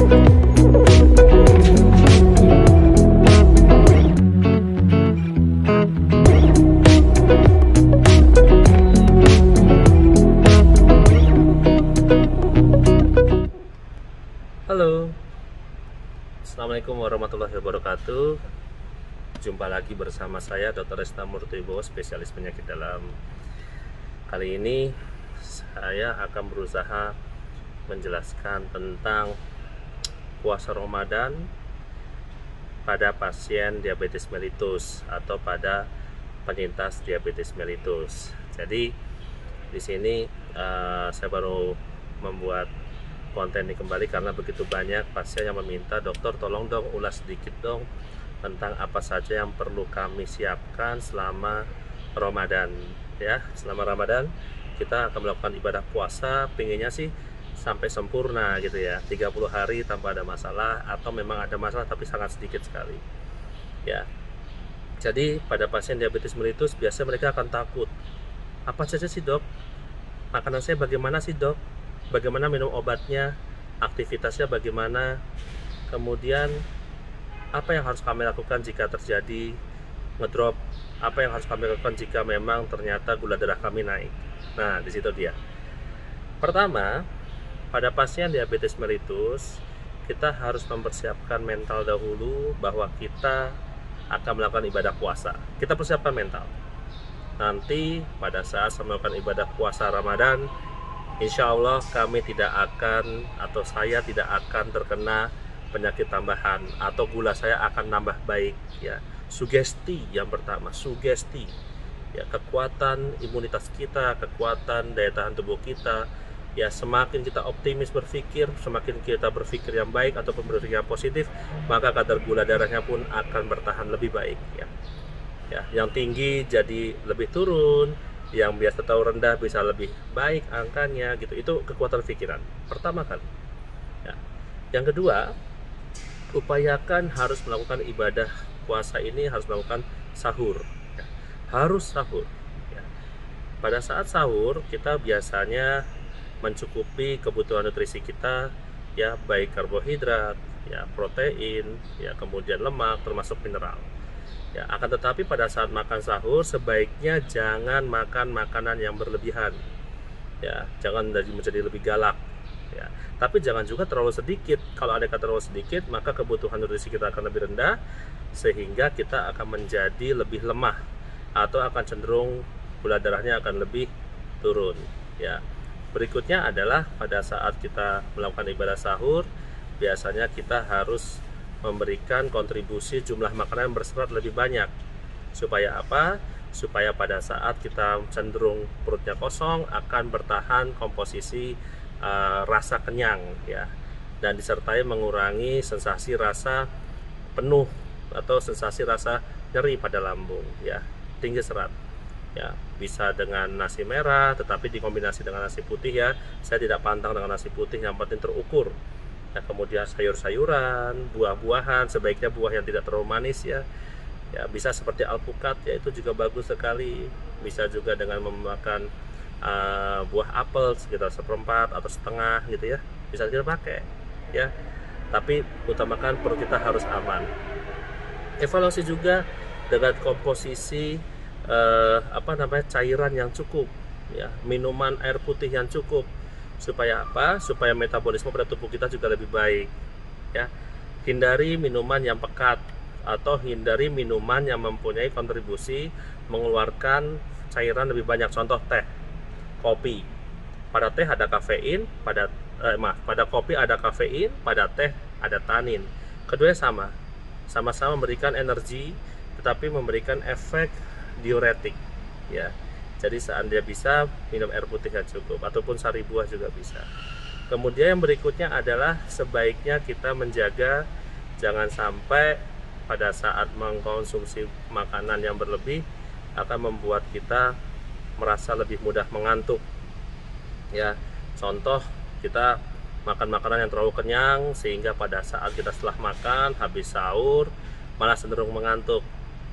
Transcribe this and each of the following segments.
Halo, Assalamualaikum warahmatullahi wabarakatuh. Jumpa lagi bersama saya Dr. Resta Murtiwibowo, spesialis penyakit dalam. Kali ini saya akan berusaha menjelaskan tentang puasa Ramadan pada pasien diabetes mellitus atau pada penyintas diabetes mellitus. Jadi di sini saya baru membuat konten ini kembali karena begitu banyak pasien yang meminta, dokter tolong dong ulas sedikit dong tentang apa saja yang perlu kami siapkan selama Ramadan. Ya, selama Ramadan kita akan melakukan ibadah puasa, pinginnya sih sampai sempurna gitu ya, 30 hari tanpa ada masalah, atau memang ada masalah tapi sangat sedikit sekali ya. Jadi pada pasien diabetes mellitus biasanya mereka akan takut, apa saja sih dok, makanan saya bagaimana sih dok, bagaimana minum obatnya, aktivitasnya bagaimana, kemudian apa yang harus kami lakukan jika terjadi ngedrop, apa yang harus kami lakukan jika memang ternyata gula darah kami naik. Nah, di situ dia. Pertama, pada pasien diabetes mellitus kita harus mempersiapkan mental dahulu bahwa kita akan melakukan ibadah puasa. Kita persiapkan mental. Nanti pada saat melakukan ibadah puasa Ramadan, insya Allah kami tidak akan, atau saya tidak akan terkena penyakit tambahan, atau gula saya akan nambah baik ya. Sugesti yang pertama, sugesti ya, kekuatan imunitas kita, kekuatan daya tahan tubuh kita ya. Semakin kita optimis berpikir, semakin kita berpikir yang baik ataupun berpikir yang positif, maka kadar gula darahnya pun akan bertahan lebih baik ya. Ya, yang tinggi jadi lebih turun, yang biasa tahu rendah bisa lebih baik angkanya gitu. Itu kekuatan pikiran pertama kali ya. Yang kedua, upayakan harus melakukan ibadah puasa ini, harus melakukan sahur ya. Harus sahur ya. Pada saat sahur kita biasanya mencukupi kebutuhan nutrisi kita ya, baik karbohidrat ya, protein ya, kemudian lemak termasuk mineral ya. Akan tetapi pada saat makan sahur sebaiknya jangan makan makanan yang berlebihan ya, jangan menjadi lebih galak ya, tapi jangan juga terlalu sedikit. Kalau ada terlalu sedikit maka kebutuhan nutrisi kita akan lebih rendah, sehingga kita akan menjadi lebih lemah atau akan cenderung gula darahnya akan lebih turun ya. Berikutnya adalah pada saat kita melakukan ibadah sahur, biasanya kita harus memberikan kontribusi jumlah makanan yang berserat lebih banyak. Supaya apa? Supaya pada saat kita cenderung perutnya kosong akan bertahan komposisi rasa kenyang ya, dan disertai mengurangi sensasi rasa penuh atau sensasi rasa nyeri pada lambung ya, tinggi serat ya. Bisa dengan nasi merah tetapi dikombinasi dengan nasi putih ya. Saya tidak pantang dengan nasi putih, yang penting terukur. Ya, kemudian sayur-sayuran, buah-buahan, sebaiknya buah yang tidak terlalu manis ya. Ya, bisa seperti alpukat ya, itu juga bagus sekali. Bisa juga dengan memakan buah apel sekitar seperempat atau setengah gitu ya, bisa kita pakai ya. Tapi utamakan perut kita harus aman. Evaluasi juga dengan komposisi cairan yang cukup ya, minuman air putih yang cukup. Supaya apa? Supaya metabolisme pada tubuh kita juga lebih baik ya. Hindari minuman yang pekat atau hindari minuman yang mempunyai kontribusi mengeluarkan cairan lebih banyak. Contoh teh, kopi. Pada teh ada kafein, pada kopi ada kafein, pada teh ada tanin. Keduanya sama-sama memberikan energi tetapi memberikan efek diuretik ya. Jadi saat dia bisa minum air putih yang cukup, ataupun sari buah juga bisa. Kemudian yang berikutnya adalah sebaiknya kita menjaga jangan sampai pada saat mengkonsumsi makanan yang berlebih akan membuat kita merasa lebih mudah mengantuk ya. Contoh, kita makan makanan yang terlalu kenyang sehingga pada saat kita setelah makan habis sahur malah cenderung mengantuk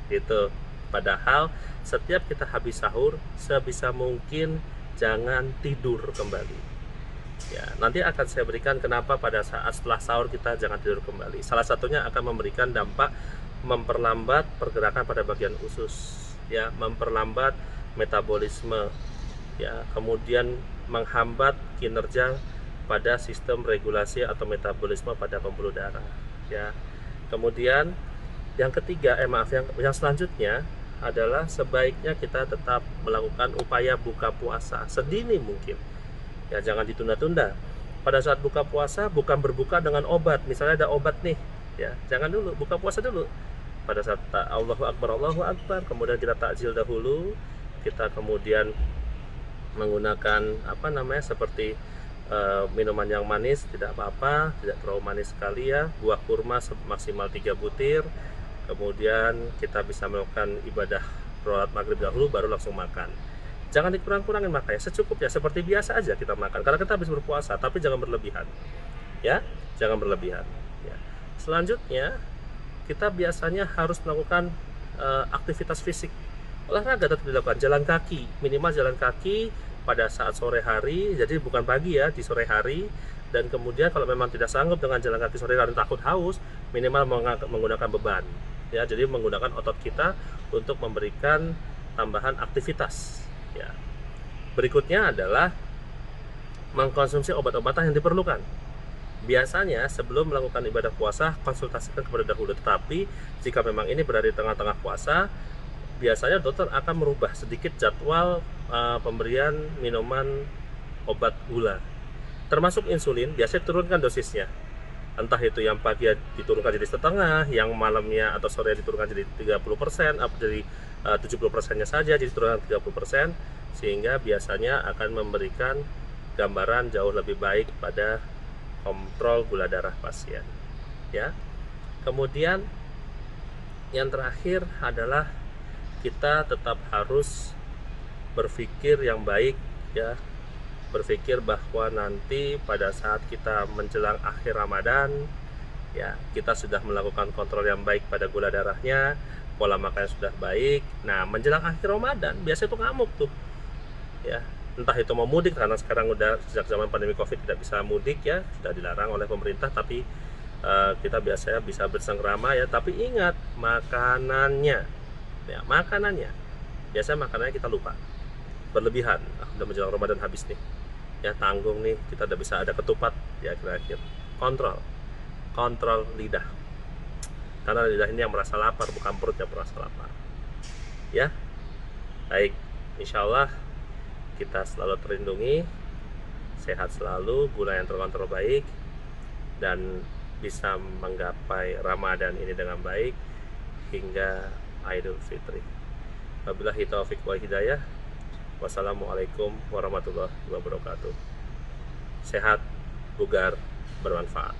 gitu. Padahal setiap kita habis sahur sebisa mungkin jangan tidur kembali. Ya, nanti akan saya berikan kenapa pada saat setelah sahur kita jangan tidur kembali. Salah satunya akan memberikan dampak memperlambat pergerakan pada bagian usus, ya, memperlambat metabolisme, ya, kemudian menghambat kinerja pada sistem regulasi atau metabolisme pada pembuluh darah, ya. Kemudian yang ketiga, yang selanjutnya adalah sebaiknya kita tetap melakukan upaya buka puasa sedini mungkin. Ya, jangan ditunda-tunda. Pada saat buka puasa bukan berbuka dengan obat, misalnya ada obat nih, ya jangan dulu, buka puasa dulu. Pada saat Allahu Akbar, kemudian kita takjil dahulu, kita kemudian menggunakan seperti minuman yang manis, tidak apa-apa, tidak terlalu manis sekali ya, buah kurma maksimal 3 butir. Kemudian kita bisa melakukan ibadah sholat maghrib dahulu baru langsung makan. Jangan dikurang-kurangin makanya, secukupnya seperti biasa aja kita makan karena kita habis berpuasa, tapi jangan berlebihan. Ya, jangan berlebihan, ya. Selanjutnya, kita biasanya harus melakukan aktivitas fisik. Olahraga tetap dilakukan, jalan kaki, minimal jalan kaki pada saat sore hari, jadi bukan pagi ya, di sore hari. Dan kemudian kalau memang tidak sanggup dengan jalan kaki sore hari, takut haus, minimal menggunakan beban. Ya, jadi menggunakan otot kita untuk memberikan tambahan aktivitas. Ya. Berikutnya adalah mengkonsumsi obat-obatan yang diperlukan. Biasanya sebelum melakukan ibadah puasa konsultasikan kepada dahulu, tetapi jika memang ini berada di tengah-tengah puasa, biasanya dokter akan merubah sedikit jadwal pemberian minuman obat gula. Termasuk insulin, biasanya turunkan dosisnya. Entah itu yang pagi diturunkan jadi setengah, yang malamnya atau sore diturunkan jadi 30%, atau jadi 70%-nya saja, jadi turunkan 30%, sehingga biasanya akan memberikan gambaran jauh lebih baik pada kontrol gula darah pasien. Ya. Kemudian yang terakhir adalah kita tetap harus berpikir yang baik, ya. Berpikir bahwa nanti pada saat kita menjelang akhir Ramadan, ya, kita sudah melakukan kontrol yang baik pada gula darahnya, pola makan sudah baik. Nah, menjelang akhir Ramadan biasanya tuh ngamuk tuh, ya. Entah itu mau mudik, karena sekarang udah sejak zaman pandemi Covid tidak bisa mudik ya, sudah dilarang oleh pemerintah, tapi kita biasanya bisa bersengkrama ya. Tapi ingat makanannya, ya, makanannya biasanya makanannya kita lupa berlebihan. Udah menjelang Ramadan habis nih, ya, tanggung nih, kita udah bisa ada ketupat ya, akhir-akhir. Kontrol lidah, karena lidah ini yang merasa lapar, bukan perut yang merasa lapar. Ya, baik, insya Allah kita selalu terlindungi, sehat selalu, gula yang terkontrol baik, dan bisa menggapai Ramadan ini dengan baik hingga Idul Fitri. Wabillahi taufiq wal hidayah. Wassalamualaikum warahmatullahi wabarakatuh. Sehat, bugar, bermanfaat.